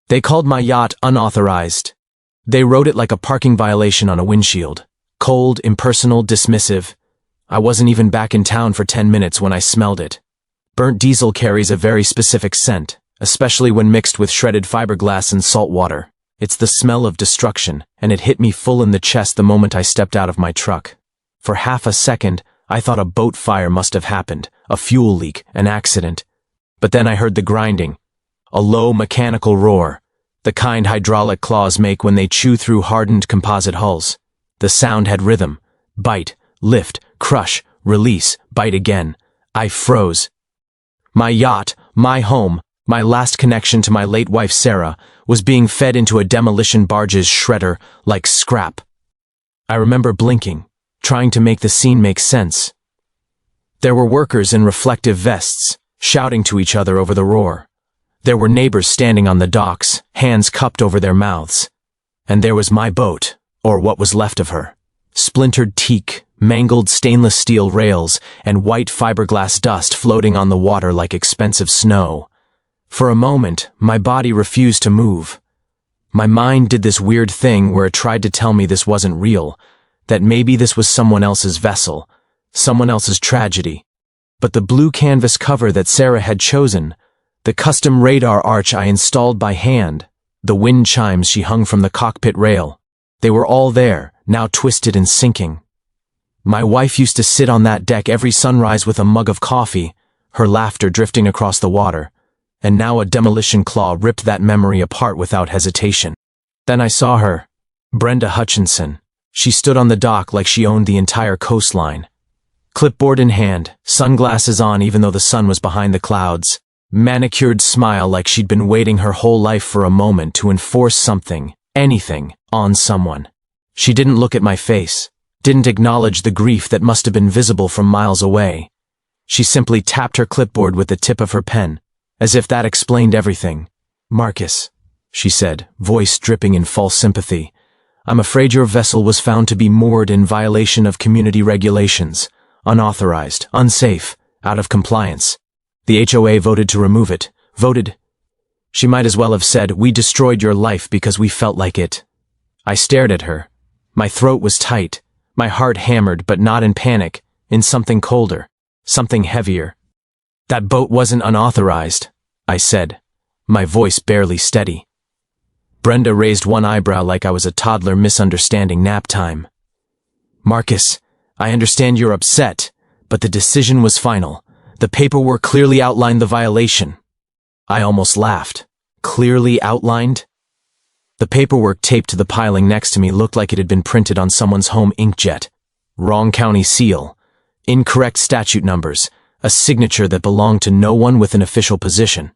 They called my yacht unauthorized. They wrote it like a parking violation on a windshield. Cold, impersonal, dismissive. I wasn't even back in town for 10 minutes when I smelled it. Burnt diesel carries a very specific scent, especially when mixed with shredded fiberglass and salt water. It's the smell of destruction, and it hit me full in the chest the moment I stepped out of my truck. For half a second, I thought a boat fire must have happened, a fuel leak, an accident. But then I heard the grinding, a low mechanical roar, the kind hydraulic claws make when they chew through hardened composite hulls. The sound had rhythm. Bite, lift, crush, release, bite again. I froze. My yacht, my home, my last connection to my late wife Sarah, was being fed into a demolition barge's shredder like scrap. I remember blinking, trying to make the scene make sense. There were workers in reflective vests, shouting to each other over the roar. There were neighbors standing on the docks, hands cupped over their mouths. And there was my boat, or what was left of her. Splintered teak, mangled stainless steel rails, and white fiberglass dust floating on the water like expensive snow. For a moment, my body refused to move. My mind did this weird thing where it tried to tell me this wasn't real, that maybe this was someone else's vessel, someone else's tragedy. But the blue canvas cover that Sarah had chosen, the custom radar arch I installed by hand, the wind chimes she hung from the cockpit rail, they were all there, now twisted and sinking. My wife used to sit on that deck every sunrise with a mug of coffee, her laughter drifting across the water, and now a demolition claw ripped that memory apart without hesitation. Then I saw her, Brenda Hutchinson. She stood on the dock like she owned the entire coastline. Clipboard in hand, sunglasses on even though the sun was behind the clouds, manicured smile like she'd been waiting her whole life for a moment to enforce something, anything, on someone. She didn't look at my face, didn't acknowledge the grief that must have been visible from miles away. She simply tapped her clipboard with the tip of her pen, as if that explained everything. "Marcus," she said, voice dripping in false sympathy, "I'm afraid your vessel was found to be moored in violation of community regulations, unauthorized, unsafe, out of compliance. The HOA voted to remove it, voted." She might as well have said, "We destroyed your life because we felt like it." I stared at her. My throat was tight, my heart hammered, but not in panic, in something colder, something heavier. "That boat wasn't unauthorized," I said, my voice barely steady. Brenda raised one eyebrow like I was a toddler misunderstanding nap time. "Marcus, I understand you're upset, but the decision was final. The paperwork clearly outlined the violation." I almost laughed. Clearly outlined? The paperwork taped to the piling next to me looked like it had been printed on someone's home inkjet. Wrong county seal. Incorrect statute numbers. A signature that belonged to no one with an official position.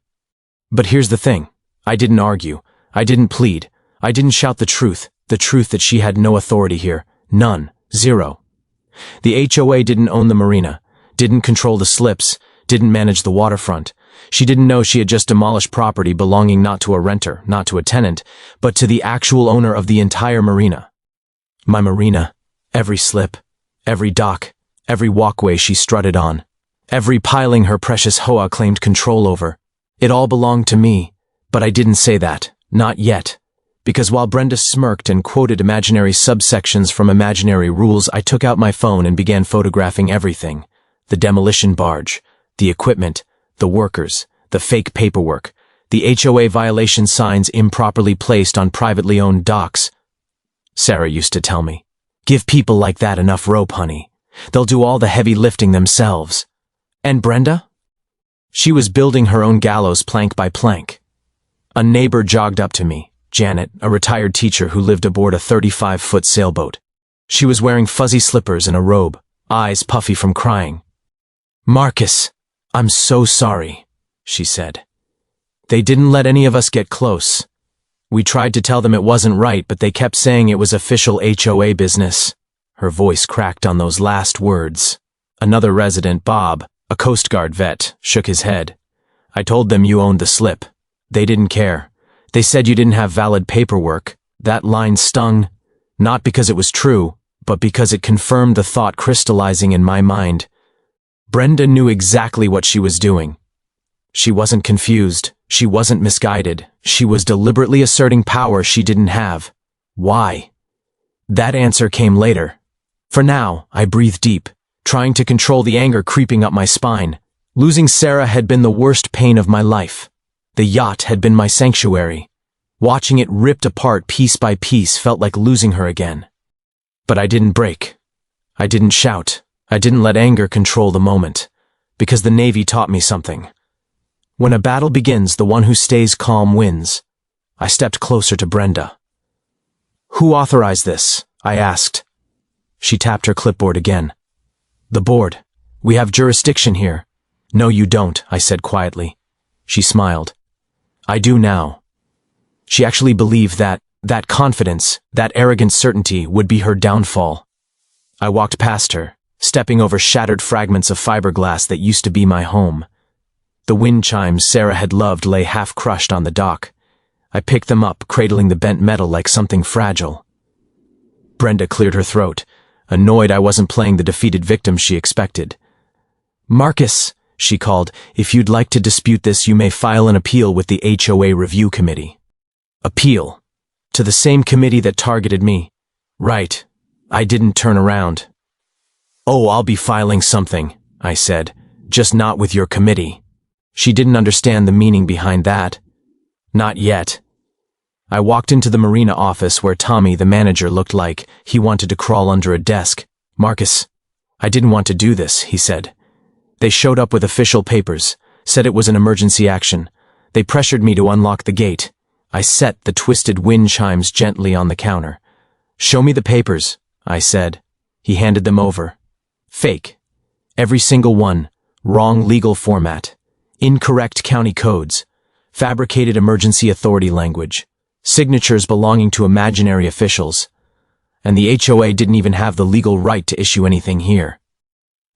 But here's the thing. I didn't argue. I didn't plead. I didn't shout the truth that she had no authority here. None. Zero. The HOA didn't own the marina, didn't control the slips, didn't manage the waterfront. She didn't know she had just demolished property belonging not to a renter, not to a tenant, but to the actual owner of the entire marina. My marina. Every slip. Every dock. Every walkway she strutted on. Every piling her precious HOA claimed control over. It all belonged to me, but I didn't say that, not yet. Because while Brenda smirked and quoted imaginary subsections from imaginary rules, I took out my phone and began photographing everything. The demolition barge, the equipment, the workers, the fake paperwork, the HOA violation signs improperly placed on privately owned docks. Sarah used to tell me, "Give people like that enough rope, honey. They'll do all the heavy lifting themselves." And Brenda? She was building her own gallows plank by plank. A neighbor jogged up to me, Janet, a retired teacher who lived aboard a 35-foot sailboat. She was wearing fuzzy slippers and a robe, eyes puffy from crying. "Marcus, I'm so sorry," she said. "They didn't let any of us get close. We tried to tell them it wasn't right, but they kept saying it was official HOA business." Her voice cracked on those last words. Another resident, Bob, a Coast Guard vet, shook his head. "I told them you owned the slip. They didn't care. They said you didn't have valid paperwork." That line stung, not because it was true, but because it confirmed the thought crystallizing in my mind. Brenda knew exactly what she was doing. She wasn't confused. She wasn't misguided. She was deliberately asserting power she didn't have. Why? That answer came later. For now, I breathed deep, trying to control the anger creeping up my spine. Losing Sarah had been the worst pain of my life. The yacht had been my sanctuary. Watching it ripped apart piece by piece felt like losing her again. But I didn't break. I didn't shout. I didn't let anger control the moment. Because the Navy taught me something. When a battle begins, the one who stays calm wins. I stepped closer to Brenda. "Who authorized this?" I asked. She tapped her clipboard again. "The board. We have jurisdiction here." "No, you don't," I said quietly. She smiled. "I do now." She actually believed that confidence, that arrogant certainty would be her downfall. I walked past her, stepping over shattered fragments of fiberglass that used to be my home. The wind chimes Sarah had loved lay half-crushed on the dock. I picked them up, cradling the bent metal like something fragile. Brenda cleared her throat, annoyed I wasn't playing the defeated victim she expected. "Marcus," she called, "if you'd like to dispute this, you may file an appeal with the HOA Review Committee." Appeal? To the same committee that targeted me. Right. I didn't turn around. "Oh, I'll be filing something," I said, "just not with your committee." She didn't understand the meaning behind that. Not yet. I walked into the Marina office where Tommy, the manager, looked like he wanted to crawl under a desk. "Marcus, I didn't want to do this," he said. "They showed up with official papers, said it was an emergency action. They pressured me to unlock the gate." I set the twisted wind chimes gently on the counter. "Show me the papers," I said. He handed them over. Fake. Every single one. Wrong legal format. Incorrect county codes. Fabricated emergency authority language. Signatures belonging to imaginary officials. And the HOA didn't even have the legal right to issue anything here.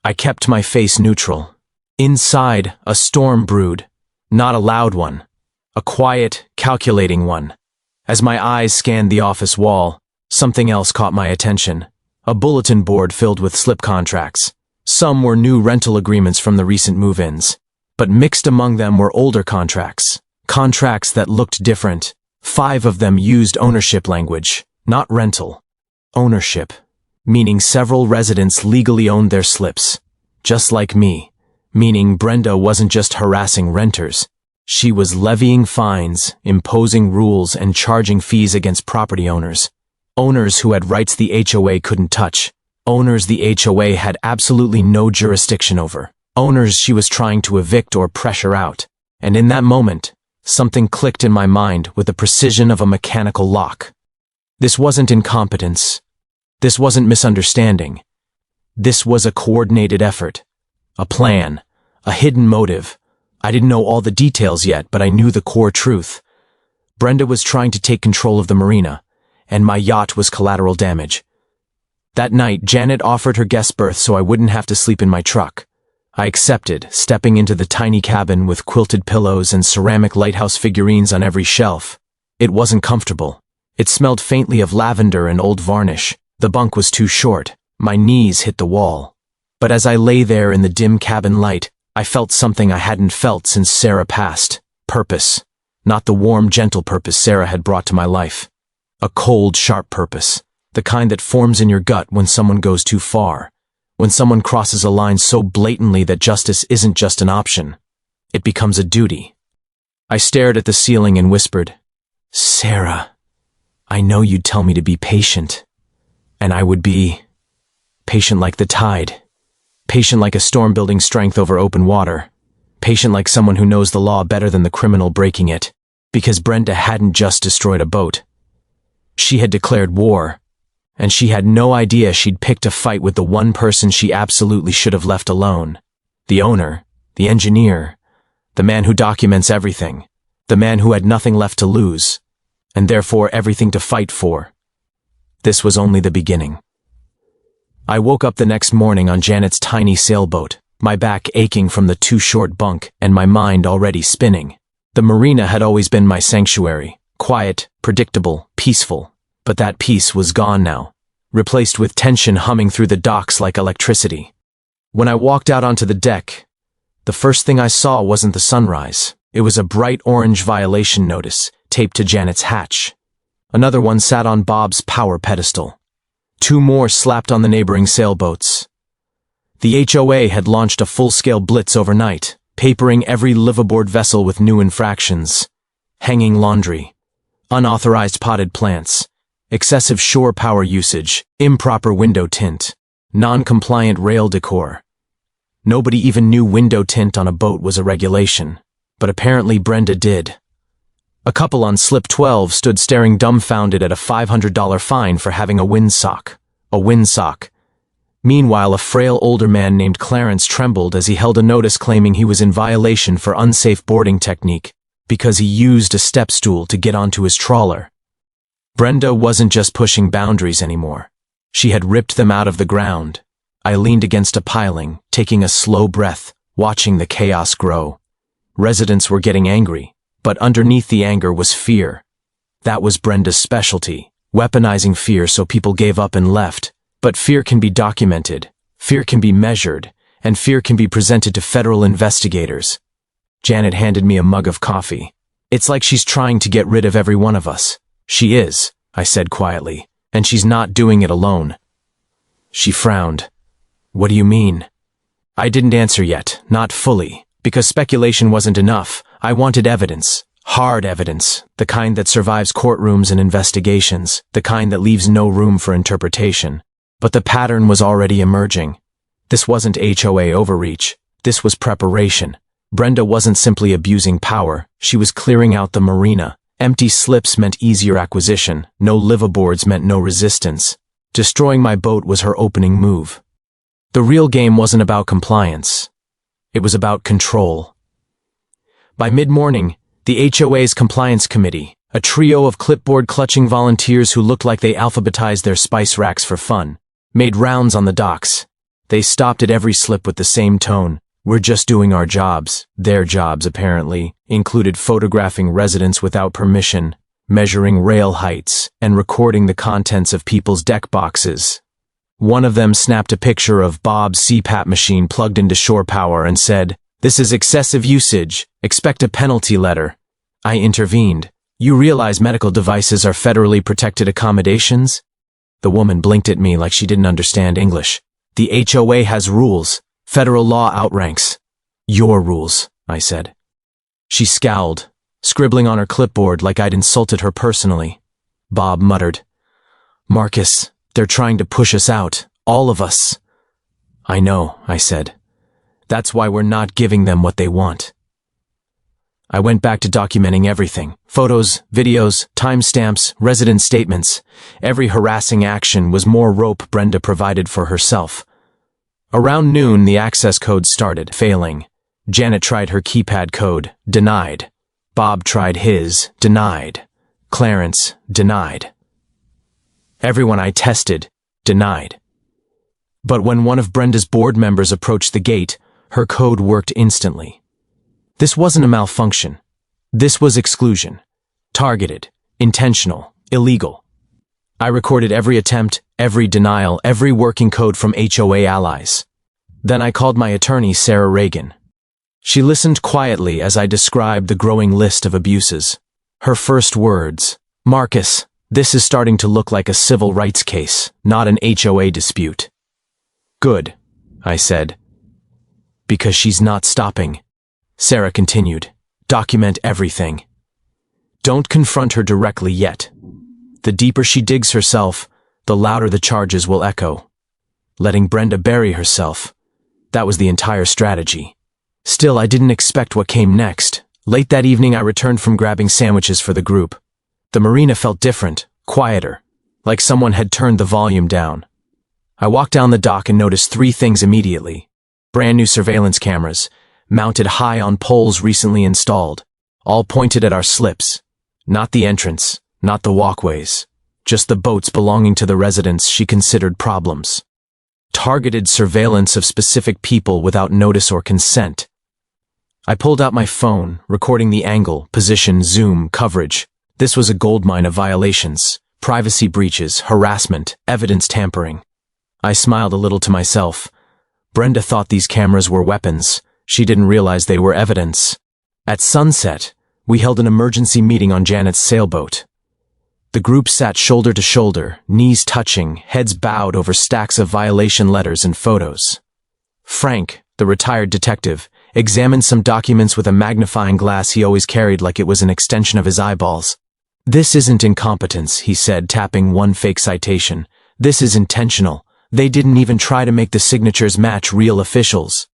I kept my face neutral. Inside, a storm brewed. Not a loud one. A quiet, calculating one. As my eyes scanned the office wall, something else caught my attention. A bulletin board filled with slip contracts. Some were new rental agreements from the recent move-ins. But mixed among them were older contracts. Contracts that looked different. 5 of them used ownership language, not rental. Ownership, meaning several residents legally owned their slips. Just like me. Meaning Brenda wasn't just harassing renters. She was levying fines, imposing rules, and charging fees against property owners. Owners who had rights the HOA couldn't touch. Owners the HOA had absolutely no jurisdiction over. Owners she was trying to evict or pressure out. And in that moment, something clicked in my mind with the precision of a mechanical lock. This wasn't incompetence. This wasn't misunderstanding. This was a coordinated effort. A plan. A hidden motive. I didn't know all the details yet, but I knew the core truth. Brenda was trying to take control of the marina, and my yacht was collateral damage. That night, Janet offered her guest berth so I wouldn't have to sleep in my truck. I accepted, stepping into the tiny cabin with quilted pillows and ceramic lighthouse figurines on every shelf. It wasn't comfortable. It smelled faintly of lavender and old varnish. The bunk was too short. My knees hit the wall. But as I lay there in the dim cabin light, I felt something I hadn't felt since Sarah passed. Purpose. Not the warm, gentle purpose Sarah had brought to my life. A cold, sharp purpose. The kind that forms in your gut when someone goes too far. When someone crosses a line so blatantly that justice isn't just an option. It becomes a duty. I stared at the ceiling and whispered, "Sarah, I know you'd tell me to be patient." And I would be patient like the tide. Patient like a storm building strength over open water. Patient like someone who knows the law better than the criminal breaking it. Because Brenda hadn't just destroyed a boat. She had declared war. And she had no idea she'd picked a fight with the one person she absolutely should have left alone. The owner, the engineer, the man who documents everything, the man who had nothing left to lose, and therefore everything to fight for. This was only the beginning. I woke up the next morning on Janet's tiny sailboat, my back aching from the too short bunk and my mind already spinning. The marina had always been my sanctuary, quiet, predictable, peaceful. But that peace was gone now, replaced with tension humming through the docks like electricity. When I walked out onto the deck, the first thing I saw wasn't the sunrise. It was a bright orange violation notice, taped to Janet's hatch. Another one sat on Bob's power pedestal. 2 more slapped on the neighboring sailboats. The HOA had launched a full-scale blitz overnight, papering every liveaboard vessel with new infractions. Hanging laundry, unauthorized potted plants, excessive shore power usage, improper window tint, non-compliant rail decor. Nobody even knew window tint on a boat was a regulation, but apparently Brenda did. A couple on slip 12 stood staring dumbfounded at a $500 fine for having a windsock. A windsock. Meanwhile, a frail older man named Clarence trembled as he held a notice claiming he was in violation for unsafe boarding technique because he used a step stool to get onto his trawler. Brenda wasn't just pushing boundaries anymore. She had ripped them out of the ground. I leaned against a piling, taking a slow breath, watching the chaos grow. Residents were getting angry, but underneath the anger was fear. That was Brenda's specialty, weaponizing fear so people gave up and left. But fear can be documented, fear can be measured, and fear can be presented to federal investigators. Janet handed me a mug of coffee. It's like she's trying to get rid of every one of us. She is, I said quietly, and she's not doing it alone. She frowned. What do you mean? I didn't answer yet, not fully, because speculation wasn't enough. I wanted evidence, hard evidence, the kind that survives courtrooms and investigations, the kind that leaves no room for interpretation. But the pattern was already emerging. This wasn't HOA overreach. This was preparation. Brenda wasn't simply abusing power. She was clearing out the Marina. Empty slips meant easier acquisition. No liveaboards meant no resistance. Destroying my boat was her opening move. The real game wasn't about compliance. It was about control. By mid-morning, the HOA's compliance committee, a trio of clipboard-clutching volunteers who looked like they alphabetized their spice racks for fun, made rounds on the docks. They stopped at every slip with the same tone. We're just doing our jobs. Their jobs, apparently, included photographing residents without permission, measuring rail heights, and recording the contents of people's deck boxes. One of them snapped a picture of Bob's CPAP machine plugged into shore power and said, "This is excessive usage. Expect a penalty letter." I intervened. "You realize medical devices are federally protected accommodations?" The woman blinked at me like she didn't understand English. "The HOA has rules. Federal law outranks." "Your rules," I said. She scowled, scribbling on her clipboard like I'd insulted her personally. Bob muttered, "Marcus, they're trying to push us out, all of us." "I know," I said. "That's why we're not giving them what they want." I went back to documenting everything. Photos, videos, timestamps, resident statements. Every harassing action was more rope Brenda provided for herself. Around noon, the access code started failing. Janet tried her keypad code, denied. Bob tried his, denied. Clarence, denied. Everyone I tested, denied. But when one of Brenda's board members approached the gate, her code worked instantly. This wasn't a malfunction. This was exclusion. Targeted, intentional, illegal. I recorded every attempt, every denial, every working code from HOA allies. Then I called my attorney, Sarah Reagan. She listened quietly as I described the growing list of abuses. Her first words, "Marcus, this is starting to look like a civil rights case, not an HOA dispute." "Good," I said. "Because she's not stopping." Sarah continued, "Document everything. Don't confront her directly yet. The deeper she digs herself, the louder the charges will echo. Letting Brenda bury herself. That was the entire strategy. Still, I didn't expect what came next. Late that evening, I returned from grabbing sandwiches for the group. The Marina felt different, quieter, like someone had turned the volume down. I walked down the dock and noticed 3 things immediately. Brand new surveillance cameras, mounted high on poles recently installed, all pointed at our slips. Not the entrance, not the walkways, just the boats belonging to the residents she considered problems. Targeted surveillance of specific people without notice or consent. I pulled out my phone, recording the angle, position, zoom, coverage. This was a goldmine of violations, privacy breaches, harassment, evidence tampering. I smiled a little to myself. Brenda thought these cameras were weapons. She didn't realize they were evidence. At sunset, we held an emergency meeting on Janet's sailboat. The group sat shoulder to shoulder, knees touching, heads bowed over stacks of violation letters and photos. Frank, the retired detective, examined some documents with a magnifying glass he always carried like it was an extension of his eyeballs. "This isn't incompetence," he said, tapping one fake citation. "This is intentional. They didn't even try to make the signatures match real officials."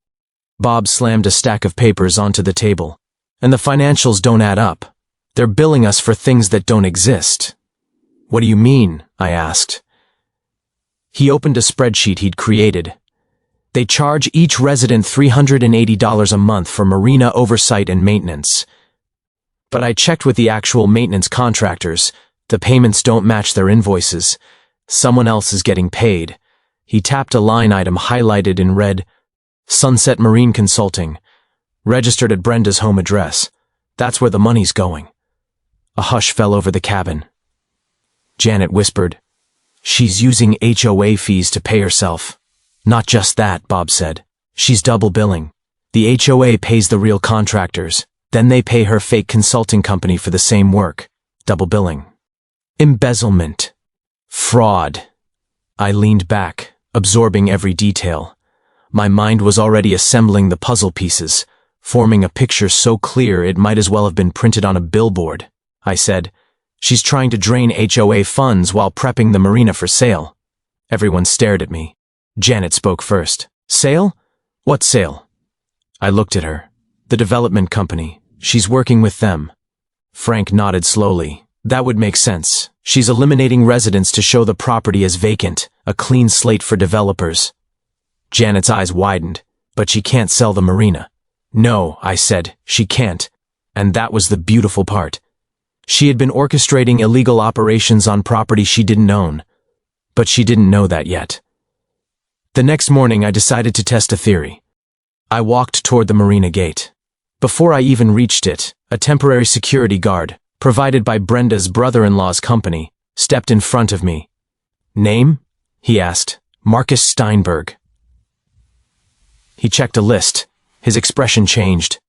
Bob slammed a stack of papers onto the table. "And the financials don't add up. They're billing us for things that don't exist." "What do you mean?" I asked. He opened a spreadsheet he'd created. "They charge each resident $380 a month for marina oversight and maintenance. But I checked with the actual maintenance contractors. The payments don't match their invoices. Someone else is getting paid." He tapped a line item highlighted in red. "Sunset Marine Consulting. Registered at Brenda's home address. That's where the money's going." A hush fell over the cabin. Janet whispered, "She's using HOA fees to pay herself." "Not just that," Bob said. "She's double billing. The HOA pays the real contractors, then they pay her fake consulting company for the same work. Double billing. Embezzlement. Fraud." I leaned back, absorbing every detail. My mind was already assembling the puzzle pieces, forming a picture so clear it might as well have been printed on a billboard. I said, "She's trying to drain HOA funds while prepping the marina for sale." Everyone stared at me. Janet spoke first. "Sale? What sale?" I looked at her. "The development company. She's working with them." Frank nodded slowly. "That would make sense. She's eliminating residents to show the property as vacant, a clean slate for developers." Janet's eyes widened. "But she can't sell the marina." "No," I said, "she can't." And that was the beautiful part. She had been orchestrating illegal operations on property she didn't own. But she didn't know that yet. The next morning I decided to test a theory. I walked toward the marina gate. Before I even reached it, a temporary security guard, provided by Brenda's brother-in-law's company, stepped in front of me. "Name?" he asked. "Marcus Steinberg." He checked a list. His expression changed.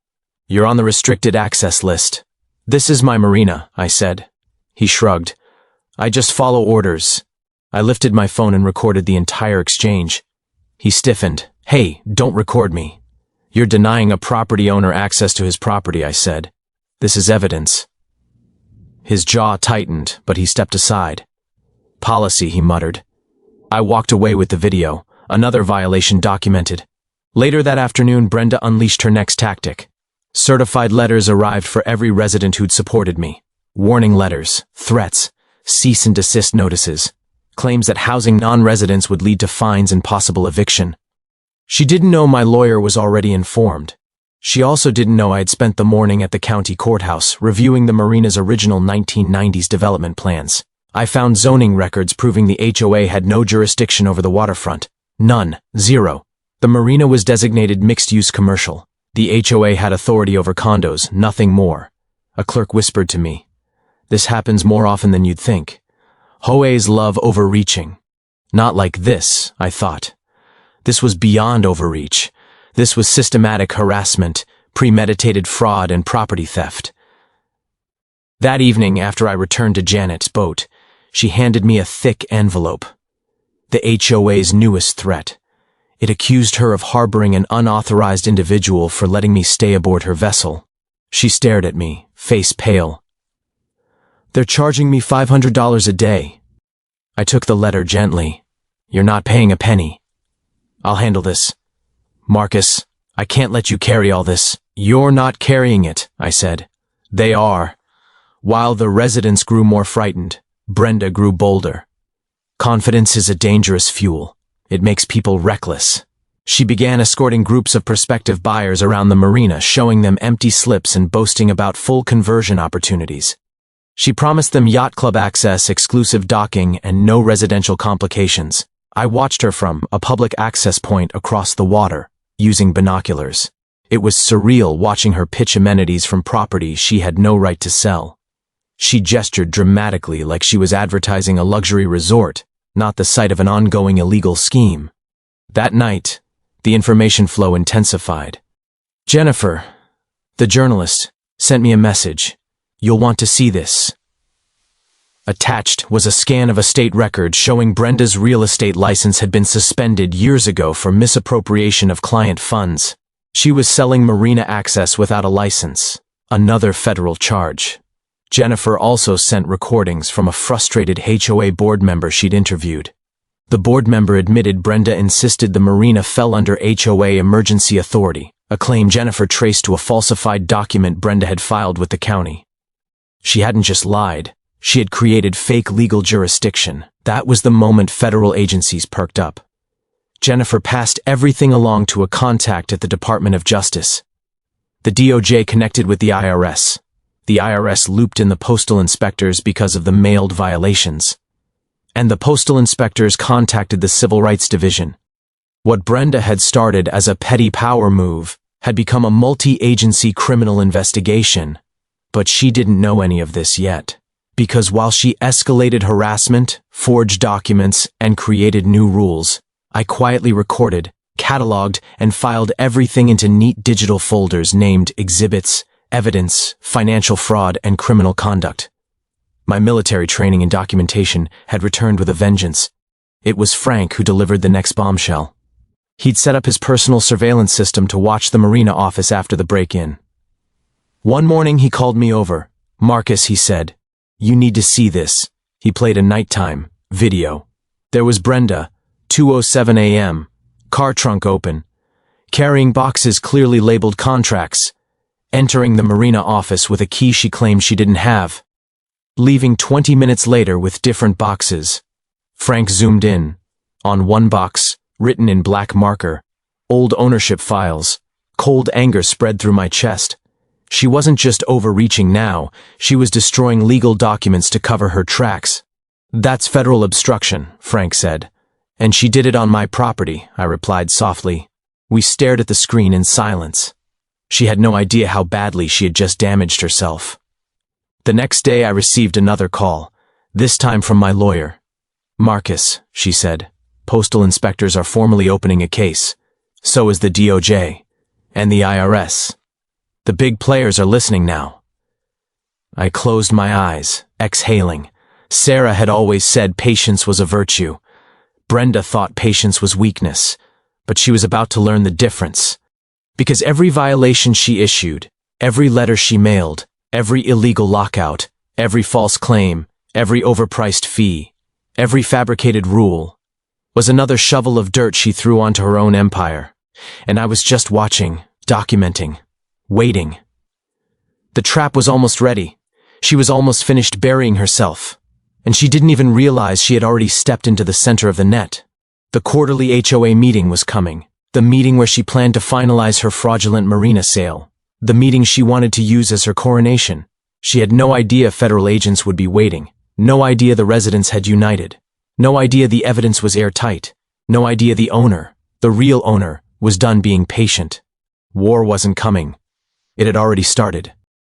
"You're on the restricted access list." "This is my marina," I said. He shrugged. "I just follow orders." I lifted my phone and recorded the entire exchange. He stiffened. "Hey, don't record me." "You're denying a property owner access to his property," I said. "This is evidence." His jaw tightened, but he stepped aside. "Policy," he muttered. I walked away with the video, another violation documented. Later that afternoon, Brenda unleashed her next tactic. Certified letters arrived for every resident who'd supported me. Warning letters, threats, cease and desist notices, claims that housing non-residents would lead to fines and possible eviction. She didn't know my lawyer was already informed. She also didn't know I had spent the morning at the county courthouse reviewing the marina's original 1990s development plans. I found zoning records proving the HOA had no jurisdiction over the waterfront. None. Zero. The marina was designated mixed-use commercial. The HOA had authority over condos, nothing more. A clerk whispered to me, "This happens more often than you'd think. HOAs love overreaching." Not like this, I thought. This was beyond overreach. This was systematic harassment, premeditated fraud, and property theft. That evening, after I returned to Janet's boat, she handed me a thick envelope. The HOA's newest threat. It accused her of harboring an unauthorized individual for letting me stay aboard her vessel. She stared at me, face pale. "They're charging me $500 a day." I took the letter gently. "You're not paying a penny." "I'll handle this." "Marcus, I can't let you carry all this." "You're not carrying it," I said. "They are." While the residents grew more frightened, Brenda grew bolder. Confidence is a dangerous fuel. It makes people reckless. She began escorting groups of prospective buyers around the marina, showing them empty slips and boasting about full conversion opportunities. She promised them yacht club access, exclusive docking, and no residential complications. I watched her from a public access point across the water, using binoculars. It was surreal watching her pitch amenities from property she had no right to sell. She gestured dramatically like she was advertising a luxury resort, not the site of an ongoing illegal scheme. That night, the information flow intensified. Jennifer, the journalist, Sent me a message. You'll want to see this. Attached was a scan of a state record showing Brenda's real estate license had been suspended years ago for misappropriation of client funds. She was selling Marina access without a license, another federal charge. Jennifer also sent recordings from a frustrated HOA board member she'd interviewed. The board member admitted Brenda insisted the Marina fell under HOA emergency authority, a claim Jennifer traced to a falsified document Brenda had filed with the county. She hadn't just lied. She had created fake legal jurisdiction. That was the moment federal agencies perked up. Jennifer passed everything along to a contact at the Department of Justice. The DOJ connected with the IRS. The IRS looped in the postal inspectors because of the mailed violations. And the postal inspectors contacted the Civil Rights Division. What Brenda had started as a petty power move had become a multi-agency criminal investigation. But she didn't know any of this yet. Because while she escalated harassment, forged documents, and created new rules, I quietly recorded, cataloged, and filed everything into neat digital folders named Exhibits, Evidence, Financial Fraud, and Criminal Conduct. My military training and documentation had returned with a vengeance. It was Frank who delivered the next bombshell. He'd set up his personal surveillance system to watch the Marina office after the break-in. One morning he called me over. "Marcus," he said, "you need to see this." He played a nighttime video. There was Brenda, 2:07 a.m., car trunk open, carrying boxes clearly labeled contracts, entering the Marina office with a key she claimed she didn't have, leaving 20 minutes later with different boxes. Frank zoomed in. On one box, written in black marker, "Old ownership files." Cold anger spread through my chest. She wasn't just overreaching now, she was destroying legal documents to cover her tracks. "That's federal obstruction," Frank said. "And she did it on my property," I replied softly. We stared at the screen in silence. She had no idea how badly she had just damaged herself. The next day I received another call, this time from my lawyer. "Marcus," she said, "postal inspectors are formally opening a case. So is the DOJ. And the IRS. The big players are listening now." I closed my eyes, exhaling. Sarah had always said patience was a virtue. Brenda thought patience was weakness, but she was about to learn the difference. Because every violation she issued, every letter she mailed, every illegal lockout, every false claim, every overpriced fee, every fabricated rule, was another shovel of dirt she threw onto her own empire. And I was just watching, documenting, waiting. The trap was almost ready. She was almost finished burying herself. And she didn't even realize she had already stepped into the center of the net. The quarterly HOA meeting was coming. The meeting where she planned to finalize her fraudulent Marina sale. The meeting she wanted to use as her coronation. She had no idea federal agents would be waiting. No idea the residents had united. No idea the evidence was airtight. No idea the owner, the real owner, was done being patient. War wasn't coming. It had already started.